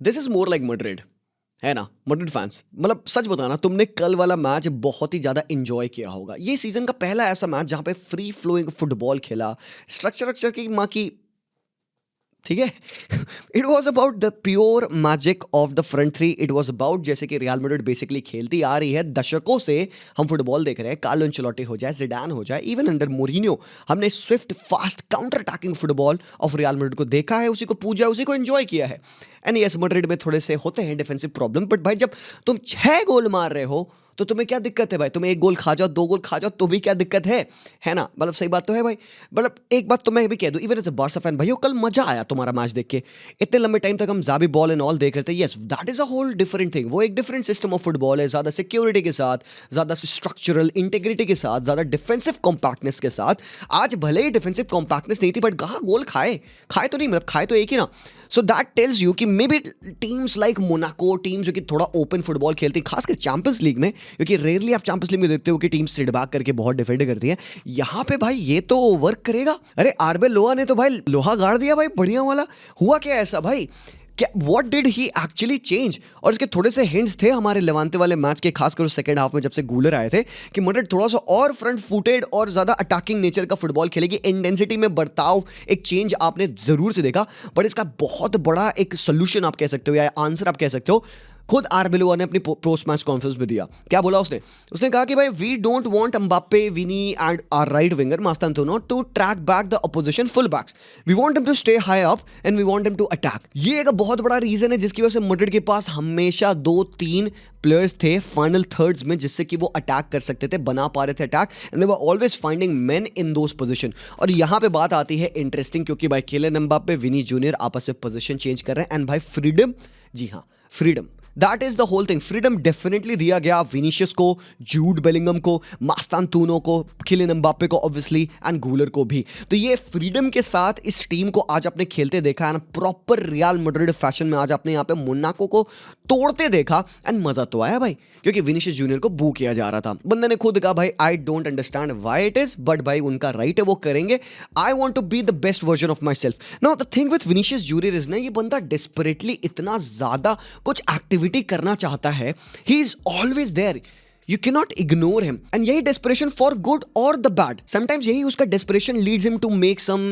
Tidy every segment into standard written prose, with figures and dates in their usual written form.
This is more like Madrid, है ना? Madrid fans, मतलब सच बताना, तुमने कल वाला मैच बहुत ही ज़्यादा इंजॉय किया होगा। ये सीजन का पहला ऐसा मैच जहाँ पे फ्री फ्लोइंग फुटबॉल खेला, स्ट्रक्चर की माँ की, ठीक है। It was about the pure magic of the front three. It was about जैसे कि रियल मैड्रिड बेसिकली खेलती आ रही है दशकों से, हम फुटबॉल देख रहे हैं। कार्लो एंचेलोटी हो जाए, जिडान हो जाए, इवन अंडर मोरिनियो, हमने Swift fast counter attacking football of real Madrid को देखा है, उसी को पूजा, उसी को एंजॉय किया है। एंड यस, मैड्रिड में थोड़े से होते हैं डिफेंसिव प्रॉब्लम, बट भाई जब तुम 6 गोल मार रहे हो तो तुम्हें क्या दिक्कत है भाई? तुम 1 गोल खा जाओ, 2 गोल खा जाओ, तो भी क्या दिक्कत है ना? मतलब सही बात तो है भाई। मतलब एक बात तो मैं भी कह दूं, even as a Barca fan भाइयों, कल मजा आया तुम्हारा मैच देख के। इतने लंबे टाइम तक हम ज़ाबी बॉल एंड ऑल देख रहे थे। Yes, that is a whole different thing. वो एक डिफरेंट सिस्टम ऑफ फुटबॉल है, ज़्यादा सिक्योरिटी के साथ, ज़्यादा स्ट्रक्चरल इंटीग्रिटी के साथ, ज़्यादा डिफेंसिव कॉम्पैक्टनेस के साथ। आज भले ही डिफेंसिव कॉम्पैक्टनेस नहीं थी, बट कहाँ गोल खाए तो नहीं, मतलब खाए तो एक ही ना। सो दैट टेल्स यू कि may be teams like Monaco, teams जो कि थोड़ा ओपन फुटबॉल खेलती हैं, खासकर चैंपियंस लीग में, क्योंकि रेयरली आप चैंपियंस लीग में देखते हो कि टीम सिट बैक करके बहुत डिफेंड करती है। यहाँ पे भाई ये तो वर्क करेगा। अरे आरबे लोहा ने तो भाई लोहा गाड़ दिया भाई, बढ़िया वाला। हुआ क्या ऐसा भाई? क्या what did he actually change? और इसके थोड़े से हिंट्स थे हमारे लेवांते वाले मैच के, खासकर सेकंड हाफ में जब से गूलर आए थे, कि मैड्रिड थोड़ा सा और फ्रंट फुटेड और ज़्यादा अटैकिंग नेचर का फुटबॉल खेलेगी। इंटेंसिटी में बर्ताव, एक चेंज आपने ज़रूर से देखा, बट इसका बहुत बड़ा एक सोल्यूशन आप कह सकते हो या आंसर आप कह सकते हो, खुद आरबेलोआ ने अपनी पोस्ट मैच कॉन्फ्रेंस में दिया। क्या बोला उसने कहा कि भाई we don't want Mbappe, Vini and our right winger Mastantuono to track back the opposition full backs. We want them to stay high up and we want them to attack. ये एक बहुत बड़ा रीजन है जिसकी वजह से Madrid के पास हमेशा 2-3 प्लेयर्स थे फाइनल थर्ड्स में, जिससे कि वो अटैक कर सकते थे, बना पा रहे थे attack, and they were always finding main in those position. और यहाँ पे बात आती है इंटरेस्टिंग, क्योंकि भाई किलियन एम्बाप्पे, विनी जूनियर आपस में पोजीशन चेंज कर रहे हैं, एंड भाई फ्रीडम, जी हाँ freedom, that is the whole thing. Freedom definitely दिया गया विनीशियस को, जूड बेलिंगम को, मास्तांतुनो को, किलियन एम्बाप्पे को ऑब्वियसली, एंड गूलर को भी। तो ये फ्रीडम के साथ इस टीम को आज आपने खेलते देखा है ना, प्रॉपर रियल मैड्रिड फैशन में। आज आपने यहाँ पे मोनाको को तोड़ते देखा, एंड मजा तो आया भाई, क्योंकि विनीशियस जूनियर को बू किया जा रहा था। बंदे ने खुद कहा भाई I don't understand why it is, but भाई उनका राइट है, वो करेंगे। I want to be the best version of myself. Now the thing with Vinicius Junior is ना, ये बंदा डेस्परेटली इतना ज्यादा कुछ एक्टिविटी करना चाहता है। He is always there, you cannot ignore him, and यही desperation for good or the bad, sometimes यही उसका desperation leads him to make some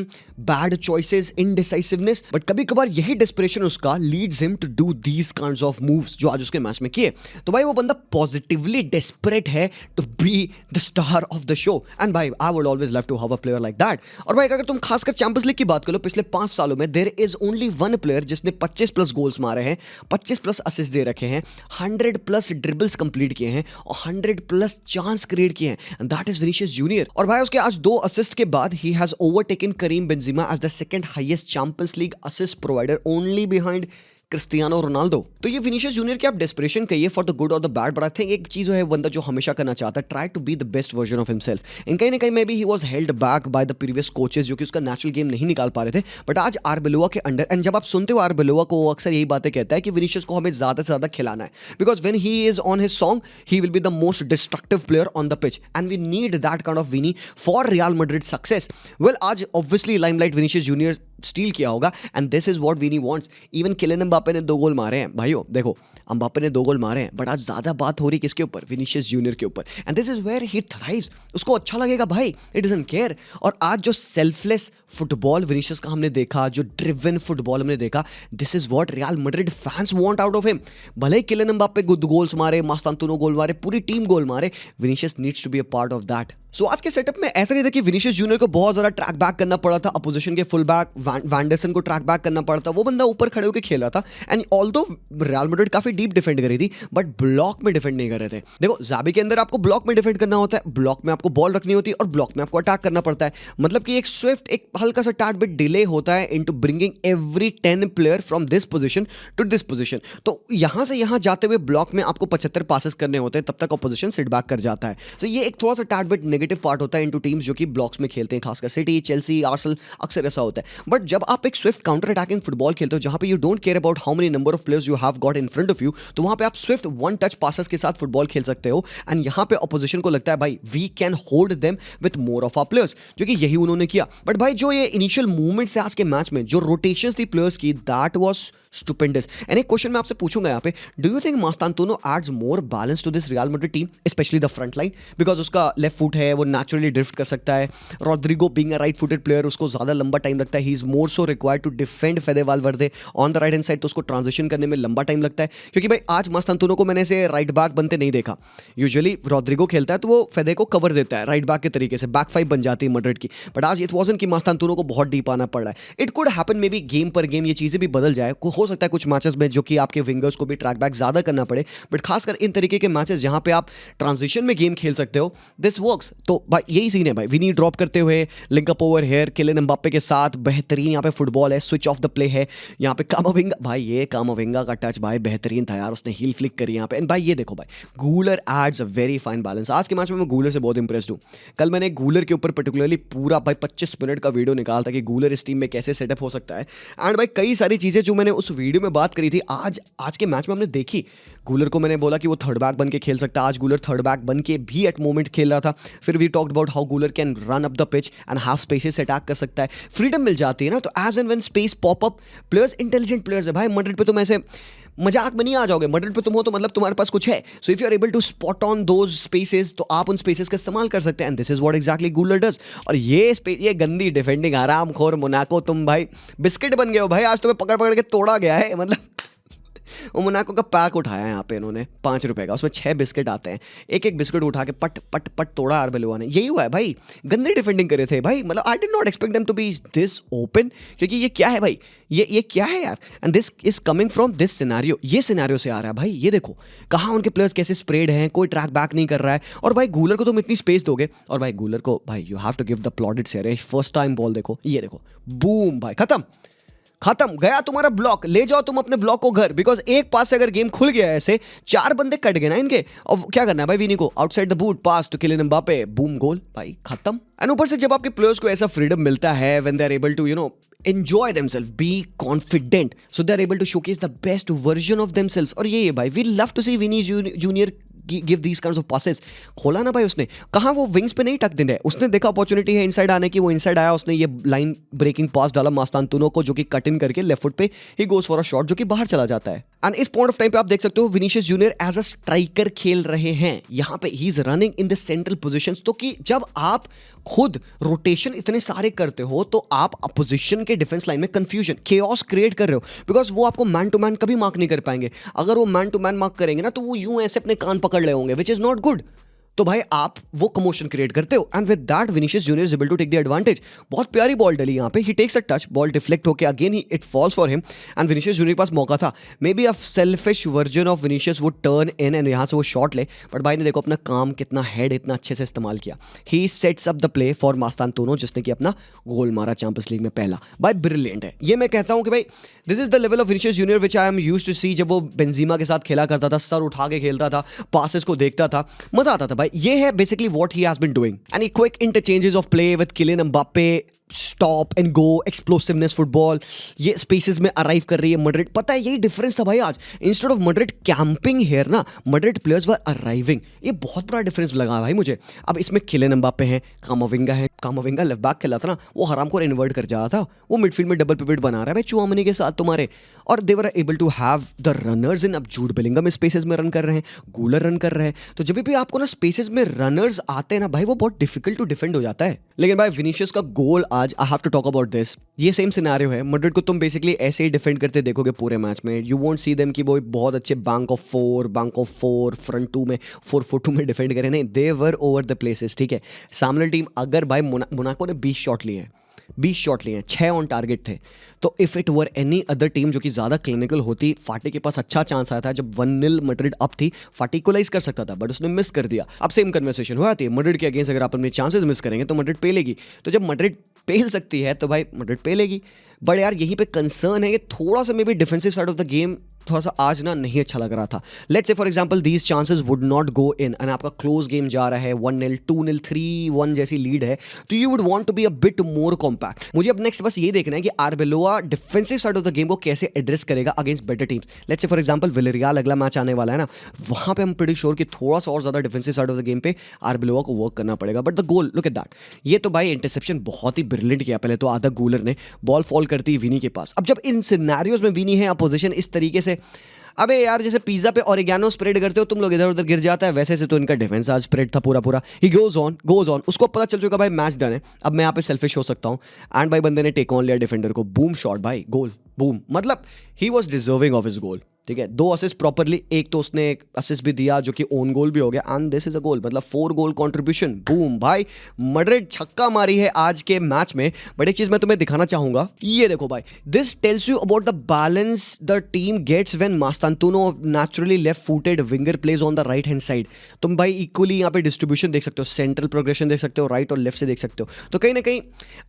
bad choices, indecisiveness, but कभी कभार यही desperation उसका leads him to do these kinds of moves जो आज उसके मैच में किए। तो भाई वो बंदा positively desperate है to be the star of the show, and भाई I would always love to have a player like that। और भाई अगर तुम खासकर चैंपियंस लीग की बात करो, पिछले 5 सालों में there is only one player जिसने 25 प्लस गोल्स मारे हैं, 25 प्लस असिस्ट दे रखे हैं, 100 प्लस ड्रिबल्स कंप्लीट किए हैं, और 100 प्लस चांस क्रिएट किए हैं, and that is Vinicius Junior. और भाई उसके आज 2 असिस्ट के बाद ही has overtaken Karim Benzema as the second highest Champions League assist provider, only behind Cristiano Ronaldo. तो ये विनीशियस जूनियर की आप डेस्परेशन कहिए फॉर द गुड और the bad, but I think एक चीज है बंदा जो हमेशा करना चाहता है, try to be the best version of himself. इन कहीं ना कहीं may be he was held back by the previous coaches, जो कि उसका नेचुरल गेम नहीं निकाल पा रहे थे, बट आज आरबेलोआ के अंडर, एंड जब आप सुनते हो आरबेलोआ को, वो अक्सर यही बातें कहता है कि विनीशियस को हमें ज्यादा से ज्यादा खिलाना है, because when he is on his song he will be the most destructive player on the pitch, and we need that kind of Vini for Real Madrid success. Well आज obviously limelight Vinicius Junior steal किया होगा, and this is what Vini wants. Even Kylian Mbappe ने 2 गोल मारे हैं भाइयों, देखो Mbappe ने 2 गोल मारे हैं, बट आज ज्यादा बात हो रही किसके ऊपर? विनीशियस जूनियर के ऊपर, and this is where he thrives. उसको अच्छा लगेगा भाई, इट डजंट केयर। और आज जो सेल्फलेस फुटबॉल विनीशियस का हमने देखा, जो ड्रिवन फुटबॉल हमने देखा, this is what real Madrid fans want out of him. भले ही किलियन एम्बाप्पे गोल्स मारे, मास्तांतुनो गोल मारे, पूरी टीम गोल मारे, Vinicius needs to be a part of that. So आज के सेटअप में ऐसा नहीं था कि विनीशियस जूनियर को बहुत ज्यादा ट्रैक बैक करना पड़ा था, अपोजिशन के फुल बैक वैंडरसन को ट्रैक बैक करना पड़ा था, वो बंदा ऊपर खड़े होकर खेल रहा था, एंड ऑल्दो रियल मैड्रिड काफी डीप डिफेंड कर रही थी, बट ब्लॉक में डिफेंड नहीं कर रहे थे। देखो ज़ाबी के अंदर आपको ब्लॉक में डिफेंड करना होता है, ब्लॉक में आपको बॉल रखनी होती है, और ब्लॉक में आपको अटैक करना पड़ता है। मतलब कि एक स्विफ्ट, एक हल्का सा टैड बिट डिले होता है into bringing every 10 player from this position to this position. तो यहां से यहां जाते हुए ब्लॉक में आपको 75 पासेस करने होते हैं, तब तक अपोजिशन सिट बैक कर जाता है। तो ये एक थोड़ा सा टैड बिट नेगेटिव पार्ट होता है इनटू टीम्स जो कि ब्लॉक्स में खेलते हैं, खासकर सिटी, चेल्सी, आर्सेनल, अक्सर ऐसा होता है। बट जब आप एक स्विफ्ट काउंटर अटैकिंग फुटबॉल खेलते हो, जहां पे you don't care about about how many number of players you have got in front of you, तो वहां पे आप स्विफ्ट वन टच पासेस के साथ फुटबॉल खेल सकते हो। एंड यहाँ पे ऑपोजिशन को लगता है भाई we can hold them with more of our players, जो कि यही उन्होंने किया। बट भाई जो ये इनिशियल मूवमेंट्स है आज के मैच में, जो रोटेशंस थी प्लेयर्स की, दैट वाज स्टुपेंडस। एंड एक क्वेश्चन मैं आपसे पूछूंगा यहाँ पे, do you think Mastantuono adds more balance to this Real Madrid team, especially the front line, because उसका लेफ्ट फुट है, वो नेचुरली ड्रिफ्ट कर सकता है। Rodrygo being a right footed player, उसको ज्यादा लंबा टाइम लगता है, he is more so required to defend Fede Valverde on the right hand side, तो उसको ट्रांजिशन करने में लंबा टाइम लगता है। क्योंकि भाई आज मास्तांतुनो को मैंने ऐसे राइट बैक बनते नहीं देखा। यूजुअली रॉड्रिगो खेलता है तो वो फेदे को कवर देता है राइट बैक के तरीके से, बैक फाइव बन जाती है मैड्रिड की। बट आज इट वाजंट कि मास्तांतुनो को बहुत डीप आना पड़ रहा है। It could happen may be game पर गेम ये चीजें भी बदल जाए, हो सकता है कुछ मैचेस में जो कि आपके विंगर्स को भी ट्रैक बैक ज्यादा करना पड़े, बट खासकर इन तरीके के मैचेस जहां पे आप ट्रांजिशन में गेम खेल सकते हो, दिस वर्क्स। तो भाई यही सीन है भाई, विनी ड्रॉप करते हुए link up over here Kylian Mbappe के साथ, बेहतरीन यहाँ पे फुटबॉल है, स्विच ऑफ द प्ले है यहाँ पे। कामाविंगा भाई, ये कामाविंगा का टच भाई बेहतरीन था यार, उसने हील फ्लिक करी यहाँ पे। एंड भाई ये देखो भाई, Guler adds a very fine balance. आज के मैच में मैं गूलर से बहुत इंप्रेस्ड हूँ। कल मैंने गूलर के ऊपर पर्टिकुलरली पूरा भाई 25 मिनट का वीडियो निकाला था कि गूलर इस टीम में कैसे सेटअप हो सकता है। एंड भाई कई सारी चीजें जो मैंने उस वीडियो में बात करी थी, आज के मैच में हमने देखी। गूलर को मैंने बोला कि वो थर्ड बैक बन के खेल सकता है, आज गूलर थर्ड बैक बन के भी एट मोमेंट खेल रहा था। फिर we talked about how Guler can run up the pitch and half spaces attack कर सकता है, फ्रीडम मिल जाती है ना। तो as and when space pop up, players intelligent players है भाई। मैड्रिड पे तुम ऐसे मजाक में नहीं आ जाओगे, मैड्रिड पे तुम हो तो मतलब तुम्हारे पास कुछ है। So if you are able to spot on those spaces, तो आप उन स्पेसेस का इस्तेमाल कर सकते हैं। And this is what exactly Guler does. और ये गंदी डिफेंडिंग, आरामखोर मोनाको, तुम भाई बिस्किट बन गए हो भाई। आज तुम्हें पकड़ पकड़ के तोड़ा गया है, मतलब वो मोनाको का पैक उठाया यहाँ पे इन्होंने 5 रुपए का, उसमें 6 बिस्किट आते हैं, एक एक बिस्किट उठा के पट पट पट तोड़ा आर्बेलोआ ने। यही हुआ है भाई, गंदी डिफेंडिंग करे थे भाई। मतलब I did not expect them to be this open, क्योंकि ये क्या है भाई, ये क्या है यार। And this is coming from this scenario, ये सिनेरियो से आ रहा है भाई। ये देखो कहाँ उनके प्लेयर्स कैसे स्प्रेड हैं, कोई ट्रैक बैक नहीं कर रहा है। और भाई गूलर को तुम इतनी स्पेस दोगे, और भाई गूलर को भाई you have to give the plaudits से फर्स्ट टाइम बॉल देखो, ये देखो बूम भाई, खत्म गया तुम्हारा ब्लॉक। ले जाओ तुम अपने ब्लॉक को घर, बिकॉज एक पास से अगर गेम खुल गया ऐसे, 4 बंदे कट गए ना इनके। और क्या करना है भाई विनी को, outside the boot pass to Kylian Mbappe, boom goal भाई, खत्म। एंड ऊपर से जब आपके प्लेयर्स को ऐसा फ्रीडम मिलता है, when they are able to enjoy themselves, be confident, so they're able to showcase the best version of themselves. और ये भाई we love to see Vinny Junior give these kinds of passes. खोला ना भाई उसने, कहाँ वो विंग्स पे नहीं टक दिन है, उसने देखा अपॉर्चुनिटी है इनसाइड आने की, वो इनसाइड आया, उसने ये लाइन ब्रेकिंग पास डाला मास्तांतुनो को, जो कि कट इन करके लेफ्ट फुट पे he goes for a shot, जो कि बाहर चला जाता है। एंड इस पॉइंट ऑफ टाइम पे आप देख सकते हो Vinicius Junior as a striker खेल रहे हैं यहाँ पे, he is running in the central positions. तो कि जब आप खुद रोटेशन इतने सारे करते हो, तो आप अपोजिशन के डिफेंस लाइन में कंफ्यूजन, केओस क्रिएट कर रहे हो, बिकॉज वो आपको मैन टू मैन कभी मार्क नहीं कर पाएंगे। अगर वो मैन टू मैन मार्क करेंगे ना, तो वो यूं ऐसे अपने कान पकड़ रहे होंगे, विच इज नॉट गुड। तो भाई आप वो कमोशन क्रिएट करते हो, and with that Vinicius Junior is able to take the advantage. बहुत प्यारी बॉल डली यहाँ पे, he takes a touch, ball deflect होकर again it falls for him, and Vinicius Junior के पास मौका था, maybe a selfish version of Vinicius would turn in and यहाँ से वो शॉट ले, बट भाई ने देखो अपना काम कितना हेड इतना अच्छे से इस्तेमाल किया। He sets up the play for Mastantuono, जिसने कि अपना गोल मारा चैंपियंस लीग में पहला। भाई ब्रिलियंट है ये, मैं कहता हूँ कि भाई this is the level of Vinicius Junior which I am used to see. जब वो बेंजीमा के साथ खेला करता था, सर उठा के खेलता था, पासेस को देखता था, मजा आता था भाई। ये है basically what he has been doing. And he quick interchanges of play with Kylian Mbappe, stop and go, explosiveness football, ये स्पेसेस में अराइव कर रही है मैड्रिड। पता है यही डिफरेंस था भाई आज, instead of Madrid camping here ना, मैड्रिड प्लेयर्स वर अराइविंग। ये बहुत बड़ा डिफरेंस लगा भाई मुझे। अब इसमें किलियन एम्बाप्पे हैं, कामाविंगा लेफ्ट बैक खेला था ना, वो हराम को इन्वर्ट कर जा रहा था, वो मिडफील्ड में डबल पिवट बना रहा है भाई चुआमनी के साथ तुम्हारे। और they were able to have the runners in, अब जूड बेलिंगम स्पेसेस में रन कर रहे हैं, गूलर रन कर रहे हैं। तो जब भी आपको ना स्पेसेस में रनर्स आते हैं ना भाई, वो बहुत डिफिकल्ट टू डिफेंड हो जाता है। लेकिन भाई विनीशियस का गोल आज, I have to talk about this, ये सेम सिनेरियो है। मैड्रिड को तुम बेसिकली ऐसे ही डिफेंड करते देखोगे पूरे मैच में, यू वोंट सी देम कि वो बहुत अच्छे bank of four front two में 4-4-2 में डिफेंड करें, नहीं, they were over the places. ठीक है, सामने टीम अगर भाई मोनाको ने 20 शॉट लिए हैं, 6 ऑन टारगेट थे, तो if it were any other team जो कि ज्यादा क्लिनिकल होती, फाटी के पास अच्छा चांस आया था जब 1-0 मैड्रिड अप थी, फाटी इक्वलाइज कर सकता था, बट उसने मिस कर दिया। अब सेम कन्वर्सेशन हो जाती है, मैड्रिड के अगेंस्ट अगर आप अपने चांसेस मिस करेंगे तो मैड्रिड पेलेगी। तो जब मैड्रिड पेल सकती है तो भाई मैड्रिड पेलेगी। बट यार यहीं पे कंसर्न है कि थोड़ा सा may be defensive side of the game थोड़ा सा आज ना नहीं अच्छा लग रहा था. Let's say for example these chances would not go in and आपका क्लोज गेम जा रहा है 1-0, 2-0, 3-1 जैसी लीड है, तो you would want to be a bit more compact. मुझे अब नेक्स्ट बस ये देखना है कि Arbeloa defensive side of the game को कैसे एड्रेस करेगा against better teams. Let's say for example Villarreal अगला मैच आने वाला है ना, वहां पे हम प्रीटी श्योर कि थोड़ा सा और ज्यादा defensive side of the game पे आर्बेलोआ को वर्क करना पड़ेगा. But the goal, look at that, ये तो भाई इंटरसेप्शन बहुत ही ब्रिलियंट किया. पहले तो आधा गोलर ने बॉल फॉल करती है विनी के पास. अब जब इन सिनेरियोज में विनी है अपोजिशन इस तरीके से, अबे यार जैसे पिज्जा पे ऑरिगेनो स्प्रेड करते हो तुम लोग, इधर उधर गिर जाता है, वैसे से तो इनका डिफेंस आज स्प्रेड था पूरा पूरा. ही गोज ऑन, उसको पता चल चुका भाई मैच डन है, अब मैं यहाँ पे सेल्फिश हो सकता हूँ. एंड भाई बंदे ने टेक ऑन लिया डिफेंडर को, बूम शॉट भाई, गोल, बूम. मतलब he was deserving of his goal. ठीक है, 2 असिस्ट प्रॉपरली, एक तो उसने एक असिस्ट भी दिया जो कि ओन गोल भी हो गया. एंड दिस इज अ गोल, मतलब 4 गोल कंट्रीब्यूशन, बूम भाई. मैड्रिड छक्का मारी है आज के मैच में. बट एक चीज मैं तुम्हें दिखाना चाहूंगा, ये देखो भाई, this tells you about the balance the team gets when Mastantuono naturally left footed winger plays on the right hand side. तुम भाई इक्वली यहाँ पे डिस्ट्रीब्यूशन देख सकते हो, सेंट्रल प्रोग्रेशन देख सकते हो, राइट और लेफ्ट से देख सकते हो. तो कहीं ना कहीं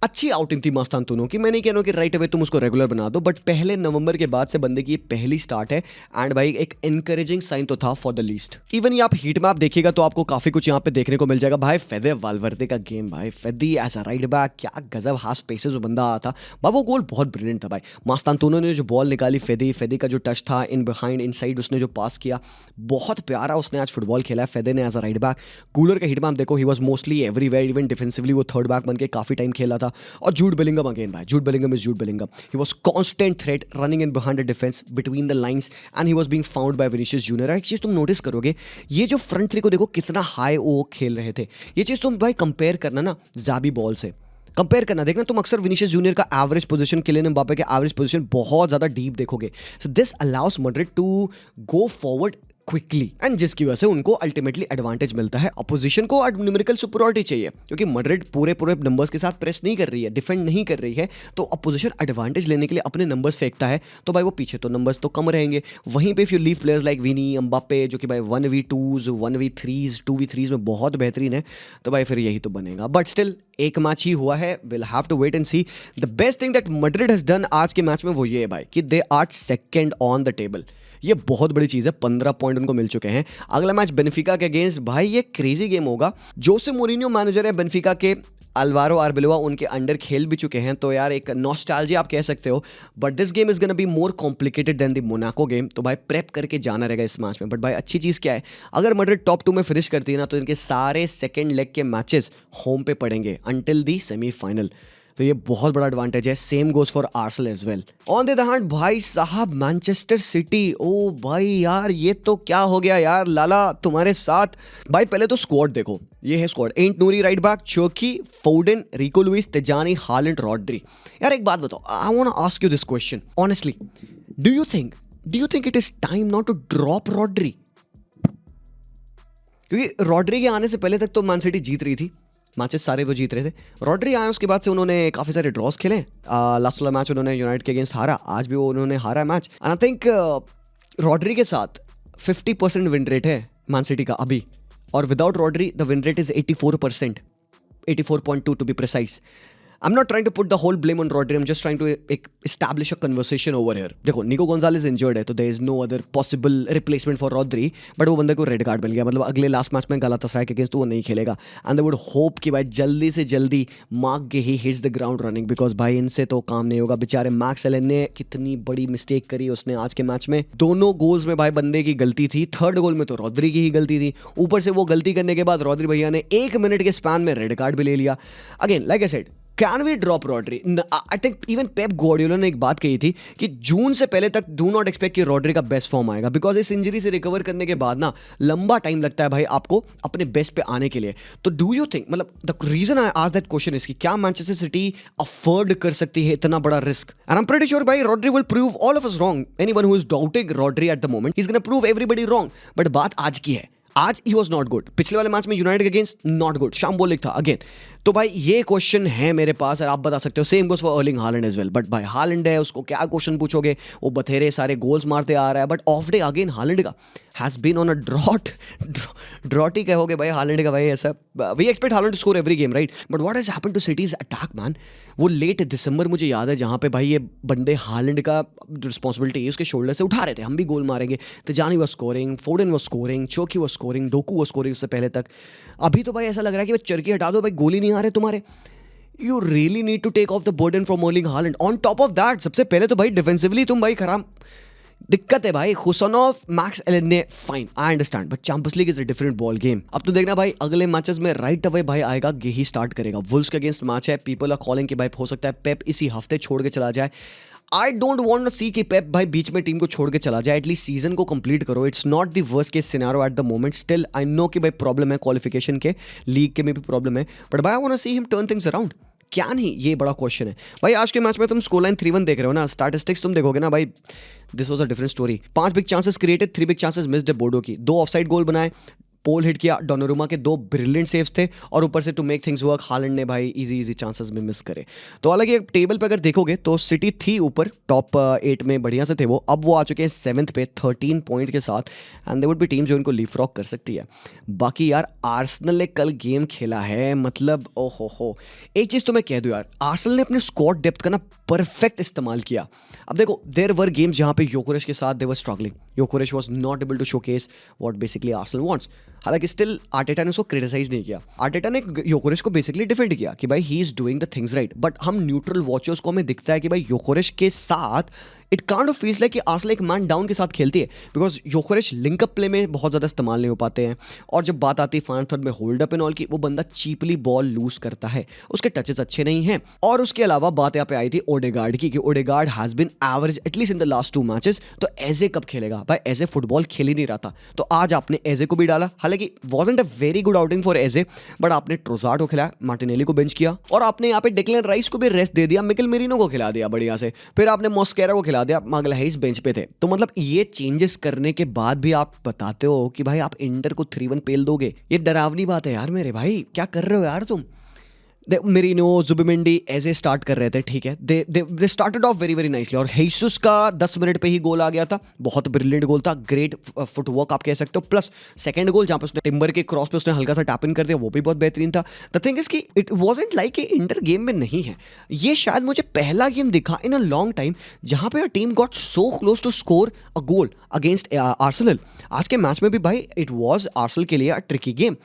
अच्छी आउटिंग थी मास्तांतुनो की. मैं नहीं कह रहा हूँ कि राइट अवे तुम उसको रेगुलर बना दो, बट पहले नवंबर के बाद से बंदे की पहली स्टार्ट है. एंड भाई एक एनकरेजिंग साइन तो था फॉर द लीस्ट. इवन ये आप हीट मैप देखिएगा तो आपको काफी कुछ यहाँ पे देखने को मिल जाएगा. भाई फेदे वालवर्दे का गेम, भाई फेदी एज अ राइट बैक, क्या गजब हाफ स्पेसेस में बंदा आया था भाई. वो गोल बहुत ब्रिलियंट था भाई. मास्तांतुनो ने जो बॉल निकाली, फेदी का जो टच था इन बिहाइंड इनसाइड, उसने जो पास किया, बहुत प्यारा उसने आज फुटबॉल खेला है फेदे ने as a right back. Guler का हीट मैप देखो, he was mostly everywhere, even defensively वो थर्ड बैक बन के काफी टाइम खेला था. और जूड बेलिंगम अगेन भाई, Jude Bellingham is Jude Bellingham. He was constant threat running in behind the defence between the lines and he was being found by Vinicius junior. एक चीज तुम नोटिस करोगे, ये जो फ्रंट थ्री को देखो कितना हाई वो खेल रहे थे. ये चीज तुम भाई कंपेयर करना ना ज़ाबी बॉल से, कंपेयर करना, देखना तुम अक्सर विनीशियस जूनियर का एवरेज पोजीशन, किलियन एम्बापे के एवरेज पोजीशन बहुत ज्यादा डीप देखोगे. So this allows Madrid to go forward quickly and जिसकी वजह से उनको अल्टीमेटली एडवांटेज मिलता है. अपोजिशन को न्यूमेरिकल सुपरियॉरिटी चाहिए क्योंकि मैड्रिड पूरे नंबर्स के साथ प्रेस नहीं कर रही है, डिफेंड नहीं कर रही है, तो अपोजिशन एडवांटेज लेने के लिए अपने नंबर्स फेंकता है. तो भाई वो पीछे तो नंबर्स तो कम रहेंगे. वहीं पे if you leave players like Vini, Mbappe जो कि भाई 1v2s, 1v3s, 2v3s में बहुत बेहतरीन है, तो भाई फिर यही तो बनेगा. बट स्टिल एक मैच ही हुआ है, will have to wait and see. The best thing that Madrid has done आज के मैच में वो ये है भाई कि they are second on the table. ये बहुत बड़ी चीज़ है, 15 पॉइंट उनको मिल चुके हैं. अगला मैच बेनिफिका के अगेंस्ट, भाई ये क्रेजी गेम होगा. जोसे मोरिन्यो मैनेजर है बेनिफिका के, अल्वारो आर्बेलोआ उनके अंडर खेल भी चुके हैं, तो यार एक नॉस्टैल्जिया आप कह सकते हो. But this game is gonna be more complicated then the Monaco game. तो भाई प्रेप करके जाना रहेगा इस मैच में. बट भाई अच्छी चीज़ क्या है, अगर मैड्रिड टॉप 2 में फिनिश करती है ना, तो इनके सारे सेकेंड लेग के मैचेस होम पे पड़ेंगे अंटिल दी सेमीफाइनल. तो ये बहुत बड़ा एडवांटेज है. Same goes for Arsenal as well. On the other hand भाई साहब मैनचेस्टर सिटी, ओ भाई यार ये तो क्या हो गया यार लाला तुम्हारे साथ. भाई पहले तो स्क्वाड देखो, ये है squad. Ait Nouri right back, Cherki, Foden, Rico Lewis, Tijjani, Haaland, Rodri. यार एक बात बताओ, I want to ask you this question honestly, do you think it is time now to drop Rodri? क्योंकि Rodri के आने से पहले तक तो मैन सिटी जीत रही थी, मैचेस सारे वो जीत रहे थे. रॉड्री आए उसके बाद से उन्होंने काफ़ी सारे ड्रॉस खेले. लास्ट वाला मैच उन्होंने यूनाइटेड के अगेंस्ट हारा, आज भी वो उन्होंने हारा match. And I think Rodri के साथ 50% विन रेट है मैन सिटी का अभी, और without Rodri the win rate is 84%, 84.2 to be precise. I'm not trying to put the whole blame on Rodri. I'm just trying to establish a conversation over here. देखो निको Gonzales injured है, तो there is no other possible replacement for Rodri. But वो बंदे को red card मिल गया, मतलब अगले लास्ट मैच में गलातासराय के अगेंस्ट तो वो नहीं खेलेगा. एंड दे वुड होप कि भाई जल्दी से जल्दी Marc Guehi hits the ground running, because भाई इनसे तो काम नहीं होगा. बेचारे मैक्स एलन ने कितनी बड़ी मिस्टेक करी उसने आज के मैच में. दोनों गोल्स में भाई बंदे की गलती थी, थर्ड गोल में तो रॉड्री की ही गलती थी. ऊपर से वो गलती करने के बाद रॉड्री भैया ने 1 मिनट के स्पैन में रेड कार्ड भी ले लिया. Again like I said, can we drop Rodri? I think even Pep Guardiola ने एक बात कही थी कि जून से पहले तक डू नॉट एक्सपेक्ट कि रॉड्री का बेस्ट फॉर्म आएगा, बिकॉज इस इंजरी से रिकवर करने के बाद ना लंबा टाइम लगता है भाई आपको अपने बेस्ट पे आने के लिए. तो डू यू थिंक, मतलब the reason I ask that question is कि क्या मैनचेस्टर सिटी अफोर्ड कर सकती है इतना बड़ा risk? And I am pretty sure भाई Rodri will prove all of us wrong. Anyone who is doubting Rodri at the moment, he is gonna prove everybody wrong. But बात आज की है, आज ही वॉज नॉट गुड. पिछले वाले match में United के अगेंस्ट नॉट गुड, शाम बोलिक था अगेन. तो भाई ये क्वेश्चन है मेरे पास और आप बता सकते हो, same goes for Erling Haaland as well. But भाई हालैंड है, उसको क्या क्वेश्चन पूछोगे, वो बथेरे सारे गोल्स मारते आ रहा है, but of late again Haaland का has been on a drought ही कहोगे भाई हालैंड का। भाई ऐसा we expect Haaland to score every game right, but what has happened to City's attack man. वो लेट दिसंबर मुझे याद है जहाँ पे भाई ये बंदे हालैंड का रिस्पॉन्सिबिलिटी उसके शोल्डर से उठा रहे थे, हम भी गोल मारेंगे। Tijjani was scoring, Foden was scoring, Cherki was scoring, Doku was scoring उससे पहले तक। अभी तो भाई ऐसा लग रहा है कि भाई चरकी हटा दो भाई, गोल ही नहीं आ रहे तुम्हारे। You really need to take off the burden from Erling Haaland. On top of that सबसे पहले तो भाई डिफेंसिवली तुम भाई खराब दिक्कत है भाई। Khusanov, Max Alleyne fine, I understand, but Champions League is a different ball game. अब तो देखना भाई अगले मैचेस में राइट अवे भाई आएगा, गेही स्टार्ट करेगा। वुल्व्स के अगेंस्ट मैच है, पीपल आर कॉलिंग कि भाई हो सकता है पेप इसी हफ्ते छोड़ के चला जाए। आई डोंट वांट टू सी कि पेप भाई बीच में टीम को छोड़ के चला जाए, एटलीस्ट सीजन को कंप्लीट करो। It's not the worst case scenario eight the moment. Still I know कि भाई प्रॉब्लम है क्वालिफिकेशन के, लीग के में भी प्रॉब्लम है, बट भाई I want to see him turn things around. क्या नहीं, ये बड़ा क्वेश्चन है भाई। आज के मैच में तुम स्कोर लाइन 3-1 देख रहे हो ना, स्टैटिस्टिक्स तुम देखोगे ना भाई, this was a different story. 5 big chances created, 3 big chances missed है बोर्डो की, 2 ऑफसाइड गोल बनाए, पोल हिट किया, डोनारुमा के 2 ब्रिलियंट सेव्स थे, और ऊपर से to make things work Haaland ने भाई इजी चांसेस में मिस करे। तो हालांकि टेबल पे अगर देखोगे तो सिटी थी ऊपर टॉप 8 में, बढ़िया से थे वो। अब वो आ चुके हैं 7th पे 13 पॉइंट के साथ, and they would be team जो इनको लीपफ्रॉग कर सकती है। बाकी यार आर्सेनल ने कल गेम खेला है, मतलब ओहो। एक चीज़ तो मैं कह दूँ यार, आर्सेनल ने अपने स्क्वाड डेप्थ का ना परफेक्ट इस्तेमाल किया। अब देखो देयर वर गेम्स जहाँ पे योकेरेश के साथ they were struggling, Gyokeres was not able to showcase what basically Arsenal wants. हालांकि स्टिल आर्टेटा ने उसको क्रिटिसाइज नहीं किया, आर्टेटा ने योकेरेश को बेसिकली डिफेंड किया कि भाई he is doing the things right. But हम न्यूट्रल वॉचर्स को हमें दिखता है कि भाई योकेरेश के साथ it kind of feels like कि आर्सेनल एक मैन डाउन के साथ खेलती है, बिकॉज योकेरेश लिंकअप प्ले में बहुत ज़्यादा इस्तेमाल नहीं हो पाते हैं, और जब बात आती है फाइनल थर्ड में होल्ड अप एंड ऑल की, वो बंदा चीपली बॉल लूज करता है, उसके टचेस अच्छे नहीं हैं। और उसके अलावा बात यहाँ पे आई थी ओडेगार्ड की, कि Odegaard has been average at least in the last 2 matches. तो एजे कब खेलेगा भाई, एजे फुटबॉल खेल ही नहीं रहा था, तो आज आपने एजे को भी डाला। हालांकि wasn't a very good outing for AJ, but आपने ट्रोसार्ड को खिलाया, मार्टिनेली को बेंच किया, और आपने यहाँ पे डिक्लेन राइस को भी रेस्ट दे दिया, मिकेल मेरिनो को खिला दिया बढ़िया से, फिर आपने मॉस्केरा को खिला दिया, मागलहाइस बेंच पे थे। तो मतलब ये चेंजेस करने के बाद भी आप बताते हो कि भाई आप इंटर को 3-1 पेल दोगे, ये डरावनी बात है यार मेरे भाई। क्या कर रहे हो यार तुम। मेरिनो, जुबिमेंडी ऐसे स्टार्ट कर रहे थे, ठीक है, they started off very very nicely, और हेसुस का 10 मिनट पे ही गोल आ गया था, बहुत ब्रिलियंट गोल था, ग्रेट फुटवर्क आप कह सकते हो, प्लस सेकंड गोल जहाँ पे उसने टिम्बर के क्रॉस पे उसने हल्का सा टैप इन कर दिया, वो भी बहुत बेहतरीन था। द थिंग इज कि इट वाजंट लाइक कि इंटर गेम में नहीं है, ये शायद मुझे पहला गेम दिखा इन अ लॉन्ग टाइम जहाँ पे team got so close to score a goal against Arsenal. आज के मैच में भी भाई इट वॉज आर्सेनल के लिए a tricky game.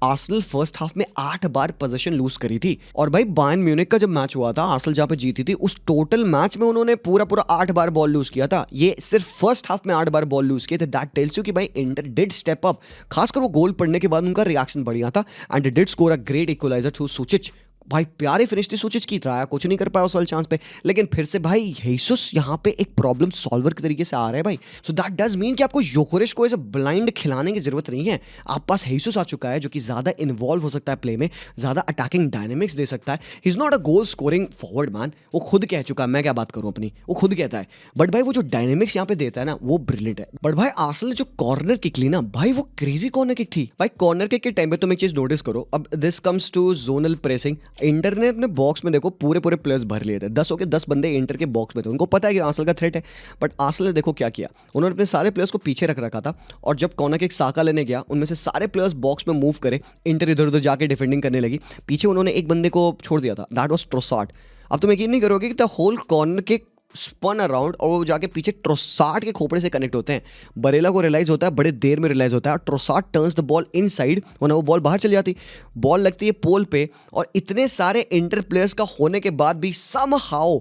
Arsenal first half में 8 बार पोजीशन लूज करी थी, और भाई बायर्न म्यूनिख का जब मैच हुआ था आर्सेनल जहाँ पे जीती थी, उस टोटल मैच में उन्होंने पूरा 8 बार बॉल लूज किया था। ये सिर्फ फर्स्ट हाफ में 8 बार बॉल लूज किए थे। दैट टेल्स यू कि भाई इंटर डिड स्टेप अप, खासकर वो गोल पड़ने के बाद उनका रिएक्शन बढ़िया था, and did score a great equaliser through Sucic. भाई प्यारी फिनिश थी सुचिच की, राया कुछ नहीं कर पाया उस वाले चांस पे, लेकिन फिर से भाई हेसुस यहाँ पे एक प्रॉब्लम सॉल्वर के तरीके से आ रहा है भाई। सो दैट डज मीन कि आपको योकेरेश को ऐसे ब्लाइंड खिलाने की जरूरत नहीं है, आप पास हेसुस आ चुका है जो कि ज्यादा इन्वॉल्व हो सकता है प्ले में, ज्यादा अटैकिंग डायनेमिक्स दे सकता है। He is not a goal scoring forward man, वो खुद कह चुका है, मैं क्या बात करूं अपनी, वो खुद कहता है, बट भाई वो जो डायनेमिक्स यहाँ पे देता है ना वो ब्रिलियंट है। बट भाई आर्सेनल ने जो कॉर्नर किक ली ना भाई, वो क्रेजी कॉर्नर किक थी भाई। कॉर्नर किक के टाइम पे तुम एक चीज नोटिस करो, अब this comes to zonal pressing. Inter ने अपने बॉक्स में देखो पूरे प्लेयर्स भर लिए थे, 10 के 10 बंदे इंटर के बॉक्स में थे, उनको पता है कि आर्सेनल का थ्रेट है, बट आर्सेनल ने देखो क्या किया, उन्होंने अपने सारे प्लेयर्स को पीछे रख रखा था, और जब कॉर्नर किक साका लेने गया उनमें से सारे प्लेयर्स बॉक्स में मूव करे, इंटर इधर उधर जाके डिफेंडिंग करने लगी, पीछे उन्होंने एक बंदे को छोड़ दिया था, दैट वाज ट्रोसार्ड। अब तुम यकीन नहीं करोगे कि the whole corner kick spun around और वो जाके पीछे ट्रोसार्ड के खोपड़े से कनेक्ट होते हैं। बरेला को रियलाइज होता है, बड़े देर में रियलाइज होता है, और Trossard turns the ball inside, वरना वो बॉल बाहर चली जाती, बॉल लगती है पोल पे, और इतने सारे इंटर प्लेयर्स का होने के बाद भी समहाउ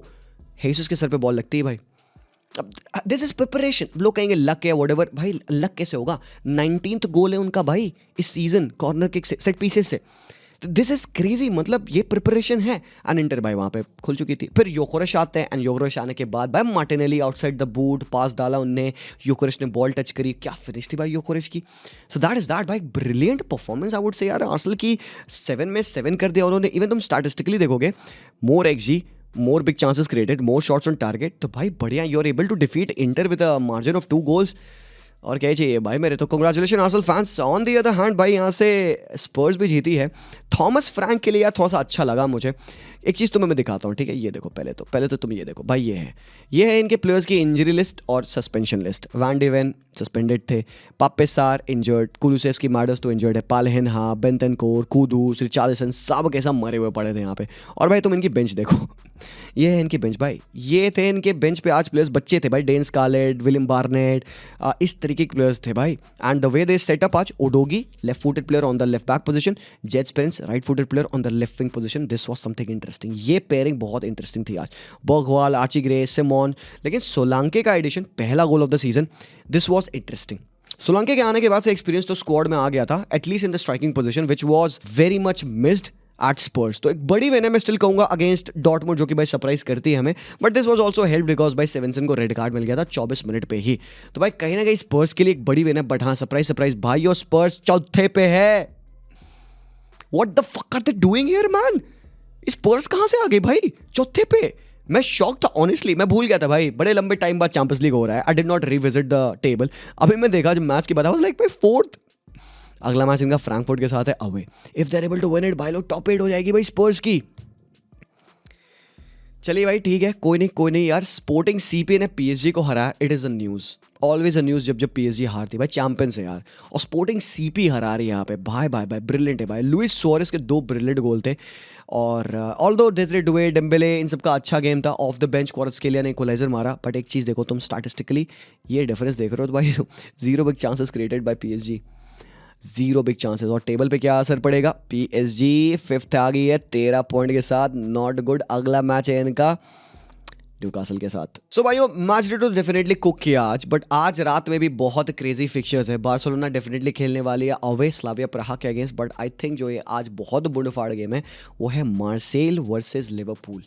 हेसुस के सर पे बॉल लगती है भाई। This is preparation. लोग कहेंगे लक है व्हाटएवर, भाई लक कैसे होगा, 19th गोल है उनका भाई इस सीजन कॉर्नर किक से, सेट पीसेस से। दिस इज क्रेजी, मतलब ये प्रिपरेशन है। एंड इंटर भाई वहाँ पे खुल चुकी थी। फिर योकेरेश आते हैं, एंड योकेरेश आने के बाद भाई मार्टिनेली आउटसाइड द बूट पास डाला उनने, योकेरेश ने बॉल टच करी, क्या फिनिश थी भाई योकेरेश की। सो दैट इज दैट भाई, brilliant performance I would say यार। आर्सेनल की 7 में 7 कर दिया उन्होंने। इवन तुम स्टैटिस्टिकली देखोगे, more xG, more big chances created, more shots on target, तो भाई बढ़िया, you are able to defeat Inter with a margin of 2 goals। और क्या ही चाहिए भाई मेरे तो। Congratulation Arsenal fans. On the other hand भाई यहाँ से स्पर्स भी जीती है। थॉमस फ्रैंक के लिए यार थोड़ा सा अच्छा लगा मुझे। एक चीज़ तुम्हें मैं दिखाता हूँ, ठीक है? ये देखो, पहले तो तुम ये देखो भाई, ये है इनके प्लेयर्स की इंजरी लिस्ट और suspension list. Van de Ven suspended थे, पापे सार इंजर्ड, कुलुसेव्स्की मार्डस तो इंजर्ड है, पालहेनहा, बेंटनकोर, कूदूस, रिचार्लिसन सब के सब मरे हुए पड़े थे यहाँ पे। और भाई तुम इनकी बेंच देखो ये है इनकी बेंच भाई। ये थे इनके बेंच पे आज प्लेयर्स, बच्चे थे भाई, डेन स्कारलेट, विलियम बार्नेट, इस तरीके के प्लेयर्स थे भाई। And the way they set up आज, Udogie left footed player on the left back position, Djed Spence right footed player on the left wing position. This was something interesting. ये pairing बहुत interesting थी आज। Bergvall, Archie Gray, Simons. लेकिन Solanke का addition, पहला goal of the season, this was interesting. Solanke के आने के बाद से एक्सपीरियंस तो स्क्वाड में आ गया था, at least in the striking position, which was very much missed at Spurs. तो एक बड़ी विन है, मैं स्टिल कहूंगा, अगेंस्ट डॉर्टमुंड, जो कि भाई सरप्राइज करती है हमें। But this was also help because भाई सेवेंसन को रेड कार्ड मिल गया था 24 मिनट पे ही। तो भाई कहीं ना कहीं स्पर्स के लिए एक बड़ी विन है। बट हाँ, सरप्राइज भाई, और स्पर्स चौथे पे है। What the fuck are they doing here man? Spurs कहां से आ गए भाई चौथे पे? मैं शॉक था ऑनेस्टली, मैं भूल गया था भाई, बड़े लंबे टाइम बाद चैंपियंस लीग हो रहा है। I did not revisit the table. अभी मैं देखा जब मैच के बाद, आई वाज लाइक भाई फोर्थ। अगला मैच इनका फ्रैंकफर्ट के साथ है away. If they are able to win it भाई, लोग टॉप 8 हो जाएगी भाई स्पर्स की। चलिए भाई ठीक है, कोई नहीं यार। स्पोर्टिंग सीपी ने पीएसजी को हराया, it is a news, always a news जब पीएसजी हारती भाई, चैंपियंस है यार। और स्पोर्टिंग सीपी हरा रही है यहाँ पे भाई ब्रिलियंट है भाई। लुइस सुआरेस के 2 ब्रिलियंट गोल थे। और ऑल्दो डेज़रे डुवे, डेम्बेले, इन सबका अच्छा गेम था। ऑफ द बेंच क्वारत्स्केलिया ने इक्वलाइजर मारा। बट एक चीज़ देखो तुम, स्टैटिस्टिकली ये डिफरेंस देख रहे हो तो भाई 0 big chances created by PSG, 0 big chances. और टेबल पे क्या असर पड़ेगा? पीएसजी 5th आ गई है 13 पॉइंट के साथ, नॉट गुड। अगला मैच है इनका न्यूकासल के साथ। सो भाइयों, मैच डे तो डेफिनेटली कुक किया आज। बट आज रात में भी बहुत क्रेजी फिक्चर्स है। बार्सिलोना डेफिनेटली खेलने वाली है अवे स्लाविया प्राहा के अगेंस्ट। बट आई थिंक जो ये आज बहुत बुंडफाड़ गेम है वो है मार्सेल वर्सेस लिवरपूल।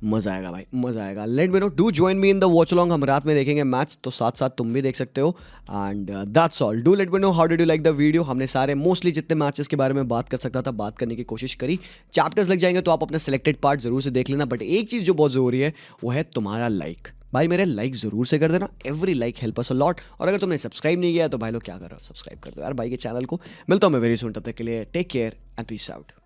मजा आएगा भाई, मजा आएगा। Let me know, do join me in the watch along. हम रात में देखेंगे मैच, तो साथ साथ तुम भी देख सकते हो। And that's all. Do let me know how did you like the video. हमने सारे मोस्टली जितने मैचेस के बारे में बात कर सकता था बात करने की कोशिश करी। चैप्टर्स लग जाएंगे तो आप अपना सिलेक्टेड पार्ट जरूर से देख लेना। बट एक चीज़ जो बहुत ज़रूरी है वो है तुम्हारा लाइक। भाई मेरे लाइक जरूर से कर देना, every like help us a lot. और अगर तुमने सब्सक्राइब नहीं किया तो भाई लोग क्या कर रहे हो, सब्सक्राइब कर दो यार भाई के चैनल को। मिलता हूँ मैं वेरी सुन, तब तक के लिए take care and peace out.